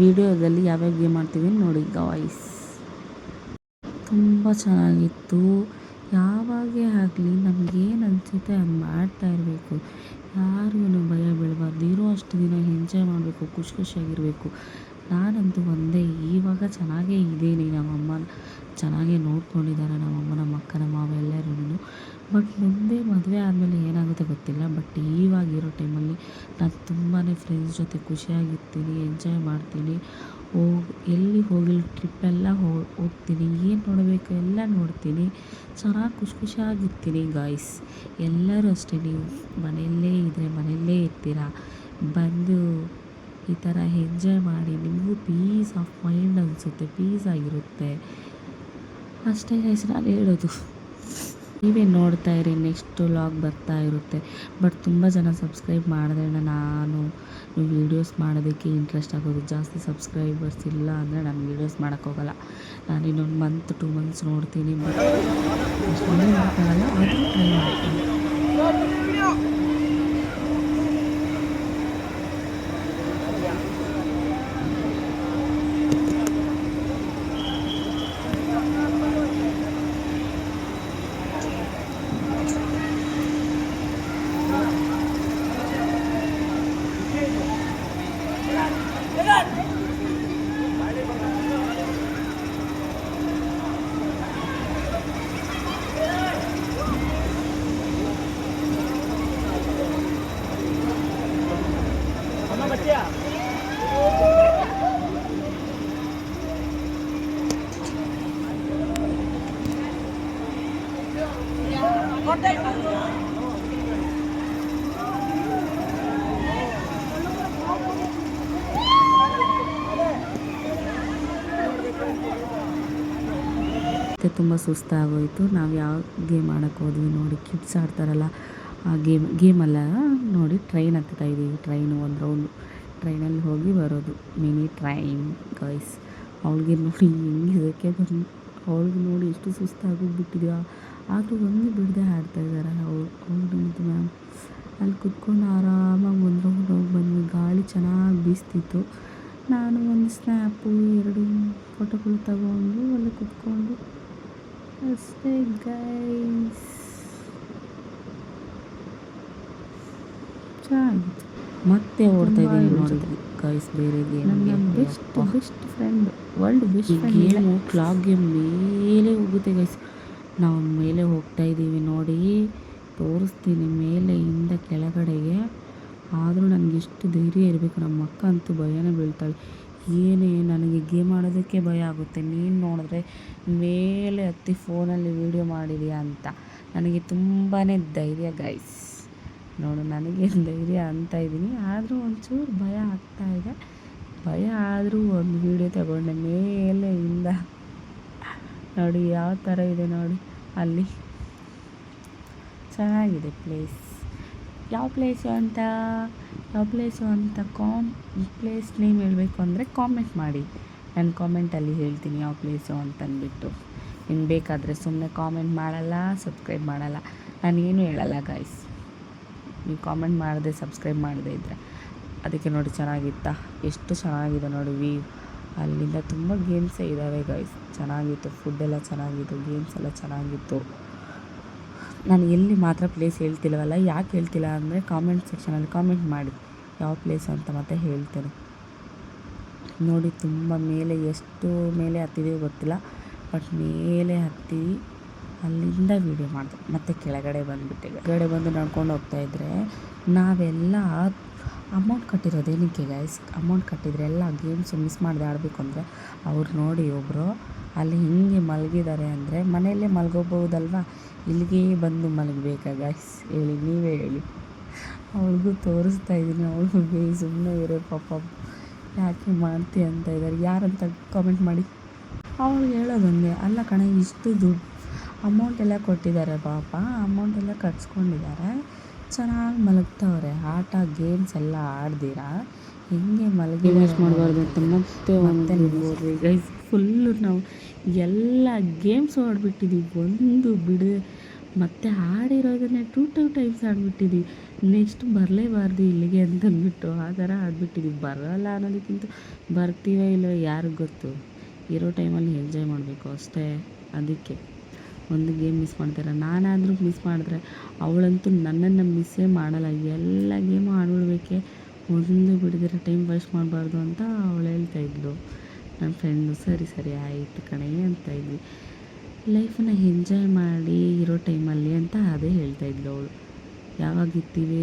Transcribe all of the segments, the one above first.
ವಿಡಿಯೋದಲ್ಲಿ ಯಾವ್ಯಾವ ಗೇಮ್ ಮಾಡ್ತೀವಿ ನೋಡಿ ಗಾಯ್ಸ್. ತುಂಬ ಚೆನ್ನಾಗಿತ್ತು. ಯಾವಾಗೇ ಆಗಲಿ ನಮಗೇನು ಅನಿಸುತ್ತೆ ಅದು ಮಾಡ್ತಾ ಇರಬೇಕು. ಯಾರಿಗೂ ಭಯ ಬೀಳಬಾರ್ದು. ಇರೋ ಅಷ್ಟು ದಿನ ಎಂಜಾಯ್ ಮಾಡಬೇಕು, ಖುಷಿಯಾಗಿರಬೇಕು. ನಾನಂತೂ ಒಂದೇ ಇವಾಗ ಚೆನ್ನಾಗೇ ಇದ್ದೀನಿ. ನಮ್ಮಮ್ಮ ಚೆನ್ನಾಗೇ ನೋಡ್ಕೊಂಡಿದ್ದಾರೆ, ನಮ್ಮಮ್ಮ, ನಮ್ಮ ಅಕ್ಕ, ನಮ್ಮ ಮಾವ ಎಲ್ಲರೂ. ಬಟ್ ಮುಂದೆ ಮದುವೆ ಆದಮೇಲೆ ಏನಾಗುತ್ತೆ ಗೊತ್ತಿಲ್ಲ. ಬಟ್ ಇವಾಗಿರೋ ಟೈಮಲ್ಲಿ ನಾನು ತುಂಬಾ ಫ್ರೆಂಡ್ಸ್ ಜೊತೆ ಖುಷಿಯಾಗಿರ್ತೀನಿ, ಎಂಜಾಯ್ ಮಾಡ್ತೀನಿ. ಎಲ್ಲಿ ಹೋಗಲಿ ಟ್ರಿಪ್ಪೆಲ್ಲ ಹೋಗ್ತೀನಿ, ಏನು ನೋಡಬೇಕು ಎಲ್ಲ ನೋಡ್ತೀನಿ, ಚೆನ್ನಾಗಿ ಖುಷಿಯಾಗಿರ್ತೀನಿ ಗಾಯ್ಸ್. ಎಲ್ಲರೂ ಅಷ್ಟೇ, ನೀವು ಮನೆಯಲ್ಲೇ ಇದ್ದರೆ ಮನೆಯಲ್ಲೇ ಇರ್ತೀರ, ಬಂದು ಈ ಥರ ಎಂಜಾಯ್ ಮಾಡಿ. ನಿಮಗೂ ಪೀಸ್ ಆಫ್ ಮೈಂಡ್ ಅನಿಸುತ್ತೆ, ಪೀಸ್ ಆಗಿರುತ್ತೆ ಅಷ್ಟೇ ಗೈಸ್ ನಾನು ಹೇಳೋದು. ನೀವೇ ನೋಡ್ತಾ ಇರಿ, ನೆಕ್ಸ್ಟ್ ವ್ಲಾಗ್ ಬರ್ತಾ ಇರುತ್ತೆ. ಬಟ್ ತುಂಬ ಜನ ಸಬ್ಸ್ಕ್ರೈಬ್ ಮಾಡಿದ್ರೆ ನಾನು ವೀಡಿಯೋಸ್ ಮಾಡೋದಕ್ಕೆ ಇಂಟ್ರೆಸ್ಟ್ ಆಗೋದು. ಜಾಸ್ತಿ ಸಬ್ಸ್ಕ್ರೈಬರ್ಸ್ ಇಲ್ಲ ಅಂದರೆ ನಾನು ವೀಡಿಯೋಸ್ ಮಾಡೋಕ್ಕೋಗಲ್ಲ. ನಾನು ಇನ್ನೊಂದು 2 ಮಂತ್ಸ್ ನೋಡ್ತೀನಿ. ಬಟ್ ಅಷ್ಟೊಂದು ಮಾಡೋಕ್ಕಾಗಲ್ಲ, ಆದರೂ ಟ್ರೈ ಮಾಡ್ತೀನಿ. ತುಂಬ ಸುಸ್ತಾಗೋಯಿತು. ನಾವು ಯಾವ ಗೇಮ್ ಆಡೋಕ್ಕೆ ಹೋದ್ವಿ ನೋಡಿ, ಕಿಡ್ಸ್ ಆಡ್ತಾರಲ್ಲ ಆ ಗೇಮಲ್ಲ ನೋಡಿ, ಟ್ರೈನ್ ಹತ್ತುತ್ತಾ ಇದ್ದೀವಿ. ಟ್ರೈನು ಒಂದು ರೌಂಡು ಟ್ರೈನಲ್ಲಿ ಹೋಗಿ ಬರೋದು, ಮಿನಿ ಟ್ರೈನ್ ಗೈಸ್. ಅವಳಿಗೆ ನೋಡಿ ಹೆಂಗಿದಕ್ಕೆ ಅವಳಿಗೆ ನೋಡಿ ಎಷ್ಟು ಸುಸ್ತಾಗೋಗ್ಬಿಟ್ಟಿದ್ಯಾ. ಆದರೂ ಒಂದು ಬಿಡದೆ ಆಡ್ತಾಯಿದ್ದಾರೆ ಅವ್ಳು ಮತ್ತು ಮ್ಯಾಮ್. ಅಲ್ಲಿ ಕುತ್ಕೊಂಡು ಆರಾಮಾಗಿ ಒಂದು ರೌಂಡ್ ಹೋಗಿ ಬಂದ್ವಿ. ಗಾಳಿ ಚೆನ್ನಾಗಿ ಬೀಸ್ತಿತ್ತು. ನಾನು ಒಂದು ಸ್ನ್ಯಾಪು 2 ಫೋಟೋಗಳು ತಗೊಂಡು ಅಲ್ಲಿ ಕುತ್ಕೊಂಡು ಅಷ್ಟೇ ಗೈಸ್. ಚೆನ್ನಾಗಿತ್ತು. ಮತ್ತೆ ಓಡ್ತಾ ಇದ್ದೀನಿ ನೋಡಿ ಗೈಸ್, ಬೇರೆ ಗೇಮ್. ನನ್ನ best friend, world best friend game clock game ಮೇಲೆ ಹೋಗುತ್ತೆ ಗೈಸ್. ನಾವು ಮೇಲೆ ಹೋಗ್ತಾ ಇದ್ದೀವಿ ನೋಡಿ, ತೋರಿಸ್ತೀನಿ ಮೇಲೆಯಿಂದ ಕೆಳಗಡೆಗೆ. ಆದರೂ ನನಗೆಷ್ಟು ಧೈರ್ಯ ಇರಬೇಕು. ನಮ್ಮ ಅಕ್ಕ ಅಂತೂ ಭಯನೇ ಬೀಳ್ತಾಳೆ. ಏನೇ ನನಗೆ ಗೇಮ್ ಆಡೋದಕ್ಕೆ ಭಯ ಆಗುತ್ತೆ, ನೀನು ನೋಡಿದ್ರೆ ಮೇಲೆ ಹತ್ತಿ ಫೋನಲ್ಲಿ ವೀಡಿಯೋ ಮಾಡಿದೆಯಾ ಅಂತ. ನನಗೆ ತುಂಬಾ ಧೈರ್ಯ ಗೈಸ್. ನೋಡು, ನನಗೆ ಧೈರ್ಯ ಅಂತ ಇದ್ದೀನಿ, ಆದರೂ ಒಂಚೂರು ಭಯ ಆಗ್ತಾಯಿದೆ. ಭಯ ಆದರೂ ಒಂದು ವೀಡಿಯೋ ತಗೊಂಡೆ ಮೇಲೆಯಿಂದ. ನೋಡಿ ಯಾವ ಥರ ಇದೆ ನೋಡಿ ಅಲ್ಲಿ. ಚೆನ್ನಾಗಿದೆ ಪ್ಲೇಸ್. ಯಾವ ಪ್ಲೇಸು ಅಂತ ಪ್ಲೇಸ್ ನೇಮ್ ಹೇಳಬೇಕು ಅಂದರೆ ಕಾಮೆಂಟ್ ಮಾಡಿ. ನಾನು ಕಾಮೆಂಟಲ್ಲಿ ಹೇಳ್ತೀನಿ ಯಾವ ಪ್ಲೇಸು ಅಂತಂದ್ಬಿಟ್ಟು. ನಿಮ್ಗೆ ಬೇಕಾದರೆ ಸುಮ್ಮನೆ ಕಾಮೆಂಟ್ ಮಾಡಲ್ಲ, ಸಬ್ಸ್ಕ್ರೈಬ್ ಮಾಡಲ್ಲ, ನಾನೇನು ಹೇಳಲ್ಲ ಗೈಸ್. ನೀವು ಕಾಮೆಂಟ್ ಮಾಡದೆ ಸಬ್ಸ್ಕ್ರೈಬ್ ಮಾಡದೇ ಇದ್ದರೆ. ಅದಕ್ಕೆ ನೋಡಿ ಚೆನ್ನಾಗಿತ್ತಾ, ಎಷ್ಟು ಚೆನ್ನಾಗಿದೆ ನೋಡಿ ವ್ಯೂ. ಅಲ್ಲಿಂದ ತುಂಬ ಗೇಮ್ಸೇ ಇದ್ದಾವೆ ಗೈಸ್. ಚೆನ್ನಾಗಿತ್ತು, ಫುಡ್ಡೆಲ್ಲ ಚೆನ್ನಾಗಿತ್ತು, ಗೇಮ್ಸ್ ಎಲ್ಲ ಚೆನ್ನಾಗಿತ್ತು. ನಾನು ಎಲ್ಲಿ ಮಾತ್ರ ಪ್ಲೇಸ್ ಹೇಳ್ತಿಲ್ಲವಲ್ಲ, ಯಾಕೆ ಹೇಳ್ತಿಲ್ಲ ಅಂದರೆ ಕಾಮೆಂಟ್ ಸೆಕ್ಷನಲ್ಲಿ ಕಾಮೆಂಟ್ ಮಾಡಿ ಯಾವ ಪ್ಲೇಸು ಅಂತ ಮತ್ತೆ ಹೇಳ್ತೇನೆ. ನೋಡಿ ತುಂಬ ಮೇಲೆ, ಎಷ್ಟು ಮೇಲೆ ಹತ್ತಿದೀವಿ ಗೊತ್ತಿಲ್ಲ, ಬಟ್ ಮೇಲೆ ಹತ್ತಿ ಅಲ್ಲಿಂದ ವೀಡಿಯೋ ಮಾಡಿದೆ. ಮತ್ತು ಕೆಳಗಡೆ ಬಂದು ನಡ್ಕೊಂಡು ಹೋಗ್ತಾಯಿದ್ರೆ ನಾವೆಲ್ಲ ಅಮೌಂಟ್ ಕಟ್ಟಿರೋದೇನಕ್ಕೆ ಗೈಸ್. ಅಮೌಂಟ್ ಕಟ್ಟಿದರೆ ಎಲ್ಲ ಗೇಮ್ಸು ಮಿಸ್ ಮಾಡದೆ ಆಡಬೇಕು ಅಂದರೆ ಅವ್ರು ನೋಡಿ ಒಬ್ಬರು ಅಲ್ಲಿ ಹಿಂಗೆ ಮಲಗಿದ್ದಾರೆ ಅಂದರೆ ಮನೆಯಲ್ಲೇ ಮಲಗೋಬಹುದಲ್ವ, ಇಲ್ಲಿಗೆ ಬಂದು ಮಲಗಬೇಕಾ ಗೈಸ್ ಹೇಳಿ, ನೀವೇ ಹೇಳಿ. ಅವ್ಳಿಗೂ ತೋರಿಸ್ತಾ ಇದ್ದೀನಿ, ಅವ್ಳಿಗೂ ಸುಮ್ಮನೆ ಇರೋ ಪಾಪ ಯಾಕೆ ಮಾಡ್ತೀಯ ಅಂತ ಇದ್ದಾರೆ. ಯಾರಂತ ಕಾಮೆಂಟ್ ಮಾಡಿ. ಅವಳು ಹೇಳೋದಂಗೆ, ಅಲ್ಲ ಕಣ, ಇಷ್ಟು ದುಡ್ಡು ಅಮೌಂಟ್ ಎಲ್ಲ ಕೊಟ್ಟಿದ್ದಾರೆ ಪಾಪ, ಅಮೌಂಟ್ ಎಲ್ಲ ಕಟ್ಸ್ಕೊಂಡಿದ್ದಾರೆ, ಚೆನ್ನಾಗಿ ಮಲಗ್ತವ್ರೆ. ಆಟ ಗೇಮ್ಸ್ ಎಲ್ಲ ಆಡ್ದಿರಾ ಹೆಂಗೆ ಮಲಗಿ ವೇಸ್ಟ್ ಮಾಡಬಾರ್ದು ಅಂತ ಮತ್ತೆ ನೋಡ್ರಿ ಗೈಸ್. ಫುಲ್ಲು ನಾವು ಎಲ್ಲ ಗೇಮ್ಸ್ ಆಡ್ಬಿಟ್ಟಿದ್ದೀವಿ, ಒಂದು ಮತ್ತು ಆಡಿರೋದನ್ನೇ 2 ಟೈಮ್ಸ್ ಆಡ್ಬಿಟ್ಟಿದ್ವಿ. ನೆಕ್ಸ್ಟ್ ಬರಲೇಬಾರ್ದು ಇಲ್ಲಿಗೆ ಅಂತಂದ್ಬಿಟ್ಟು ಆ ಥರ ಆಡ್ಬಿಟ್ಟಿದ್ವಿ. ಬರೋಲ್ಲ ಅನ್ನೋದಕ್ಕಿಂತ ಬರ್ತೀವೋ ಇಲ್ಲವೋ ಯಾರಿಗೆ ಗೊತ್ತು. ಇರೋ ಟೈಮಲ್ಲಿ ಎಂಜಾಯ್ ಮಾಡಬೇಕು ಅಷ್ಟೇ. ಅದಕ್ಕೆ ಒಂದು ಗೇಮ್ ಮಿಸ್ ಮಾಡ್ತಾರೆ. ನಾನಾದರೂ ಮಿಸ್ ಮಾಡಿದ್ರೆ ಅವಳಂತೂ ನನ್ನನ್ನು ಮಿಸ್ಸೇ ಮಾಡಲ್ಲ. ಎಲ್ಲ ಗೇಮು ಆಡ್ಬಿಡ್ಬೇಕೆ, ಒಂದು ಬಿಡಿದ್ರೆ ಟೈಮ್ ವೇಸ್ಟ್ ಮಾಡಬಾರ್ದು ಅಂತ ಅವಳು ಹೇಳ್ತಾಯಿದ್ಲು. ನನ್ನ ಫ್ರೆಂಡು ಸರಿ ಆಯಿತು ಕಣೆ ಅಂತ ಇದ್ವಿ. ಲೈಫನ್ನು ಎಂಜಾಯ್ ಮಾಡಿ ಇರೋ ಟೈಮಲ್ಲಿ ಅಂತ ಅದೇ ಹೇಳ್ತಾಯಿದ್ಲು ಅವಳು. ಯಾವಾಗ ಇರ್ತೀವಿ,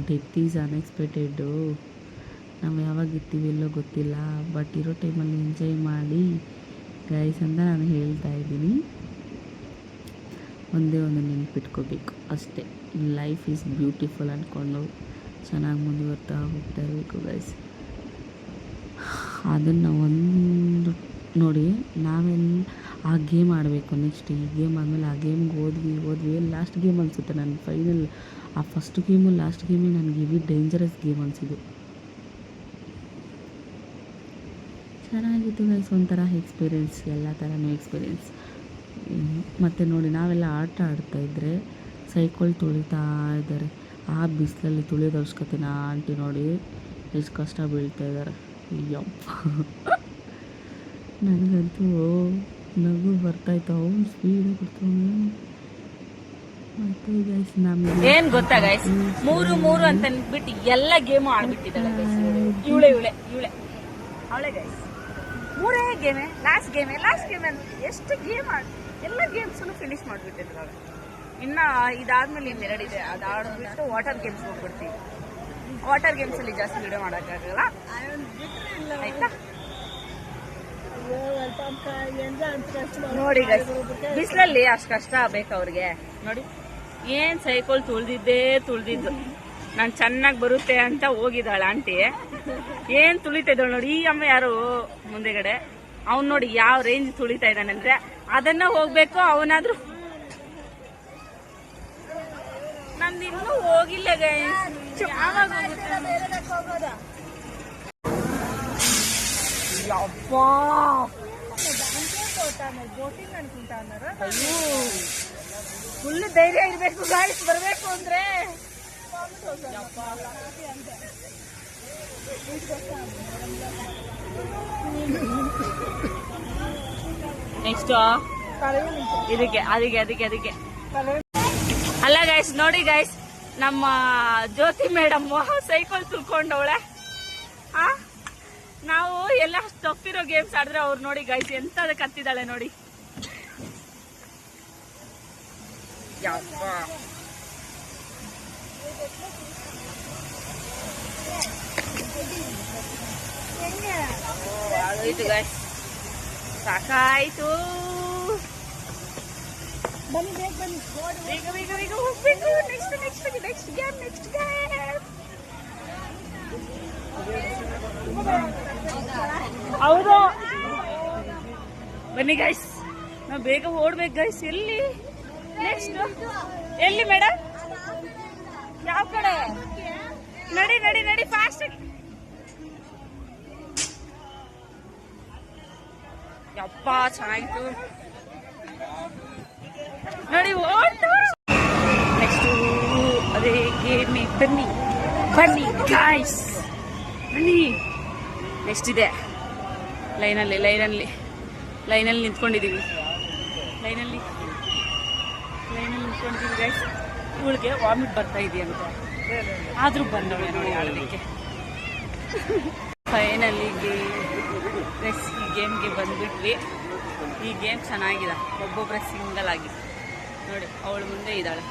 ಡೆತ್ ಈಸ್ ಅನ್ಎಕ್ಸ್ಪೆಕ್ಟೆಡ್ಡು. ನಾವು ಯಾವಾಗ ಇರ್ತೀವಿ ಇಲ್ಲೋ ಗೊತ್ತಿಲ್ಲ, ಬಟ್ ಇರೋ ಟೈಮಲ್ಲಿ ಎಂಜಾಯ್ ಮಾಡಿ ಗೈಸ್ ಅಂತ ನಾನು ಹೇಳ್ತಾಯಿದ್ದೀನಿ. ಒಂದೇ ಒಂದು ನೆನಪಿಟ್ಕೋಬೇಕು ಅಷ್ಟೇ. ಲೈಫ್ ಈಸ್ ಬ್ಯೂಟಿಫುಲ್ ಅಂದ್ಕೊಂಡು ಚೆನ್ನಾಗಿ ಮುಂದುವರ್ತಾ ಹೋಗ್ತಾ ಇರಬೇಕು ಗೈಸ್. ಅದನ್ನು ಒಂದು ನೋಡಿ, ನಾವೆಲ್ಲ ಆ ಗೇಮ್ ಆಡಬೇಕು. ನೆಕ್ಸ್ಟ್ ಈ ಗೇಮ್ ಆದಮೇಲೆ ಆ ಗೇಮ್ಗೆ ಹೋದ್ವಿ. ಲಾಸ್ಟ್ ಗೇಮ್ ಅನಿಸುತ್ತೆ ನನ್ನ ಫೈನಲ್. ಆ ಫಸ್ಟ್ ಗೇಮು ಲಾಸ್ಟ್ ಗೇಮೇ ನನಗೆ ಇವಿ ಡೇಂಜರಸ್ ಗೇಮ್ ಅನಿಸಿದ್ದು. ಚೆನ್ನಾಗಿತ್ತು ಗೈಸ್, ಒಂಥರ ಎಕ್ಸ್ಪೀರಿಯೆನ್ಸ್, ಎಲ್ಲ ಥರನೂ ಎಕ್ಸ್ಪೀರಿಯೆನ್ಸ್. ಮತ್ತು ನೋಡಿ, ನಾವೆಲ್ಲ ಆಟ ಆಡ್ತಾಯಿದ್ರೆ ಸೈಕಲ್ ತುಳಿತಾ ಇದ್ದಾರೆ. ಆ ಬಿಸಿಲಲ್ಲಿ ತುಳಿಯೋದು ಅವಶ್ಯಕತೆನ ಆಂಟಿ ನೋಡಿ ಎಷ್ಟು ಕಷ್ಟ ಬೀಳ್ತಾಯಿದ್ದಾರೆ. ಯಪ್ಪ, ನನಗಂತೂ ನಗು ಬರ್ತಾಯಿತ್ತು. ಅವ್ನು ಸ್ಪೀಡಾಗಿ ಕೊಡ್ತಾನೆ. ಮತ್ತು ಗೈಸ್ ನಮಗೆ ಏನು ಗೊತ್ತಾ ಗೈಸ್, ಮೂರು ಅಂತ ಅಂದ್ಬಿಟ್ಟು ಎಲ್ಲ ಗೇಮು ಆಡ್ಬಿಟ್ಟಿದ್ದಾಳೆ ಗೈಸ್. ಇವಳೆ ಅವಳೆ ಗೈಸ್. 3 ಗೇಮೇ, ಲಾಸ್ಟ್ ಗೇಮೇ ಎಷ್ಟು ಗೇಮ್ ಎಲ್ಲ ಗೇಮ್ಸನ್ನು ಫಿನಿಶ್ ಮಾಡಿಬಿಟ್ಟಿದ್ರು ಅವಳು. ಇನ್ನು ಇದಾದ್ಮೇಲೆ ಇನ್ನೆರಡಿದೆ, ಅದು ಆಡ್ಬಿಟ್ಟು ವಾಟರ್ ಗೇಮ್ಸ್ ಹೋಗ್ಬಿಡ್ತೀವಿ. ವಾಟರ್ ಗೇಮ್ಸಲ್ಲಿ ಜಾಸ್ತಿ ವಿಡಿಯೋ ಮಾಡೋಕ್ಕಾಗಲ್ಲ ಆಯ್ತಾ. ನೋಡಿ ಗೈಸ್, ಬಿಸಿಲಲ್ಲಿ ಅಷ್ಟು ಕಷ್ಟ ಬೇಕು ಅವ್ರಿಗೆ. ನೋಡಿ, ಏನ್ ಸೈಕಲ್ ತುಳಿದಿದ್ದು. ನಾನು ಚೆನ್ನಾಗಿ ಬರುತ್ತೆ ಅಂತ ಹೋಗಿದ್ದಾಳೆ ಆಂಟಿ. ಏನ್ ತುಳಿತಾ ಇದ್ದಾಳೆ ನೋಡಿ. ಈ ಅಮ್ಮ ಯಾರು ಮುಂದೆಗಡೆ, ಅವ್ನು ನೋಡಿ ಯಾವ ರೇಂಜ್ ತುಳಿತಾ ಇದ್ದಾನೆ ಅಂದ್ರೆ ಅದನ್ನ ಹೋಗ್ಬೇಕು. ಅವನಾದ್ರೂ ನಂದು ಇನ್ನೂ ಹೋಗಿಲ್ಲ ಗೈಸ್. ಯಾವಾಗ ಫುಲ್ ಧೈರ್ಯ ಇರ್ಬೇಕು ಗಾಯ್ಸ್ ಬರ್ಬೇಕು ಅಂದ್ರೆ. ನೆಕ್ಸ್ಟ್ ಅದಕ್ಕೆ ಅಲ್ಲ ಗೈಸ್, ನೋಡಿ ಗೈಸ್, ನಮ್ಮ ಜ್ಯೋತಿ ಮೇಡಮ್ ಸೈಕಲ್ ತುಳ್ಕೊಂಡವಳೆ. ನಾವು ಎಲ್ಲ ತಪ್ಪಿರೋ ಗೇಮ್ಸ್ ಆಡಿದ್ರೆ ಅವ್ರು ನೋಡಿ ಗೈಸ್ ಎಂತ ಕತ್ತಿದ್ದಾಳೆ ನೋಡಿ. ಆಗೋಯ್ತು ಗೈಸ್, ಸಾಕಾಯ್ತು. ಬೇಗ ಹೋಗ್ಬೇಕು. Next game. ಹೌದು, ಬನ್ನಿ ಗೈಸ್, ನಾವು ಬೇಗ ಓಡ್ಬೇಕು ಗೈಸ್. ಎಲ್ಲಿ ಮೇಡಮ್, ಯಾವ ಕಡೆ? ನಡಿ ಫಾಸ್ಟ್. ಯಪ್ಪ ಚೆನ್ನಾಗಿತ್ತು ನೋಡಿ. ನೆಕ್ಸ್ಟ್ ಅದೇ ಗೇಮ್. ಬನ್ನಿ ಗಾಯ್ಸ್, ಬನ್ನಿ. ನೆಕ್ಸ್ಟ್ ಇದೆ ಲೈನಲ್ಲಿ ನಿಂತ್ಕೊಂಡಿದ್ದೀವಿ. ಲೈನಲ್ಲಿ ನಿಂತ್ಕೊಂಡಿದ್ದೀವಿ ಗೈಸ್. ಇವಳಿಗೆ ವಾಮಿಟ್ ಬರ್ತಾ ಇದೆಯಂತೆ, ಆದರೂ ಬಂದವಳೆ ನೋಡಿ ಆಡೋದಕ್ಕೆ. ಫೈನಲಿ ಈ ಗೇಮ್ಗೆ ಬಂದ್ಬಿಟ್ವಿ. ಈ ಗೇಮ್ ಚೆನ್ನಾಗಿದೆ. ಒಬ್ಬೊಬ್ಬರ ಸಿಂಗಲ್ ಆಗಿ ನೋಡಿ, ಅವಳು ಮುಂದೆ ಇದ್ದಾಳೆ.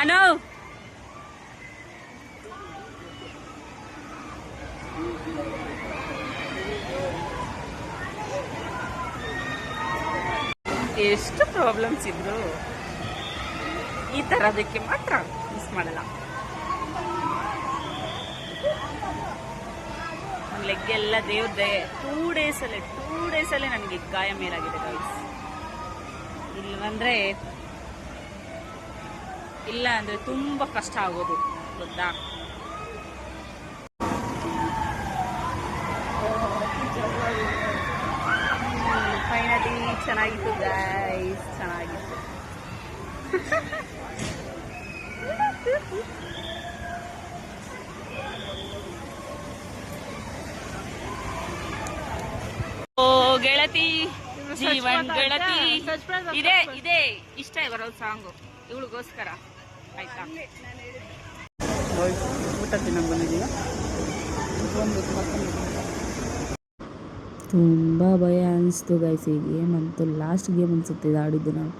ಅನೋ ಎಷ್ಟು ಪ್ರಾಬ್ಲಮ್ಸ್ ಇದ್ರು ಈ ಥರದಕ್ಕೆ ಮಾತ್ರ ಮಿಸ್ ಮಾಡಲ್ಲ. ನನ್ನ ಲೆಗ್ ಎಲ್ಲ ದೇವ್ರದೇ. 2 ಡೇಸಲ್ಲೇ ನನಗೆ ಗಾಯ ಮೇಲಾಗಿದೆ ಗೈಸ್. ಇಲ್ಲ ಅಂದರೆ ತುಂಬ ಕಷ್ಟ ಆಗೋದು ಗೊತ್ತಾ. ಫೈನಲಿ ಚೆನ್ನಾಗಿತ್ತು ಗೈಸ್, ಚೆನ್ನಾಗಿತ್ತು. ಓ ಗೆಳತಿ ಜೀವನ್ ಗೆಳತಿ ಇದೇ ಇಷ್ಟ ಬರೋದು ಸಾಂಗು ಇವಳಿಗೋಸ್ಕರ ಆಯ್ತಾ. ಊಟ ತಿನ್ನೋಕೆ ಬಂದಿದ್ದೀವಿ. ತುಂಬ ಭಯ ಅನಿಸ್ತು ಗೈಸ್. ಈ ಗೇಮ್ ಅಂತೂ ಲಾಸ್ಟ್ ಗೇಮ್ ಅನಿಸುತ್ತೆ ಇದು ಆಡಿದ್ದು ನಾವು.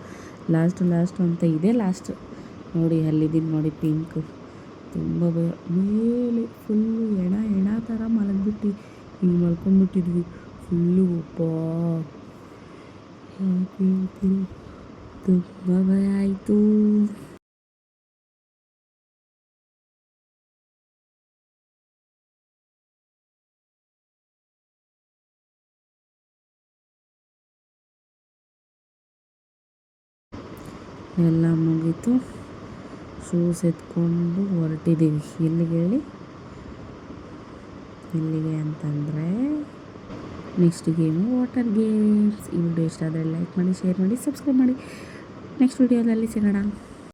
ಲಾಸ್ಟ್ ಅಂತ ಇದೇ ಲಾಸ್ಟ್. ನೋಡಿ ಅಲ್ಲಿದ್ದೀನಿ ನೋಡಿ ಪಿಂಕ್. ತುಂಬ ಭಯ. ಮೇಲೆ ಫುಲ್ಲು ಎಣ ಥರ ಮಲಗಿಬಿಟ್ಟು ಹಿಂಗೆ ಮಲ್ಕೊಂಡ್ಬಿಟ್ಟಿದ್ವಿ ಫುಲ್ಲು. ಒಬ್ಬ ತುಂಬ ಭಯ ಆಯಿತು. ಎಲ್ಲ ಮುಗೀತು. ಶೂಸ್ ಎತ್ಕೊಂಡು ಹೊರಟಿದ್ದೀವಿ. ಎಲ್ಲಿಗೆ ಹೇಳಿ? ಎಲ್ಲಿಗೆ ಅಂತಂದರೆ ನೆಕ್ಸ್ಟ್ ಗೇಮು ವಾಟರ್ ಗೇಮ್ಸ್. ಈ ವಿಡಿಯೋ ಇಷ್ಟ ಆದರೆ ಲೈಕ್ ಮಾಡಿ, ಶೇರ್ ಮಾಡಿ, ಸಬ್ಸ್ಕ್ರೈಬ್ ಮಾಡಿ. ನೆಕ್ಸ್ಟ್ ವಿಡಿಯೋದಲ್ಲಿ ಸಿಗೋಣ.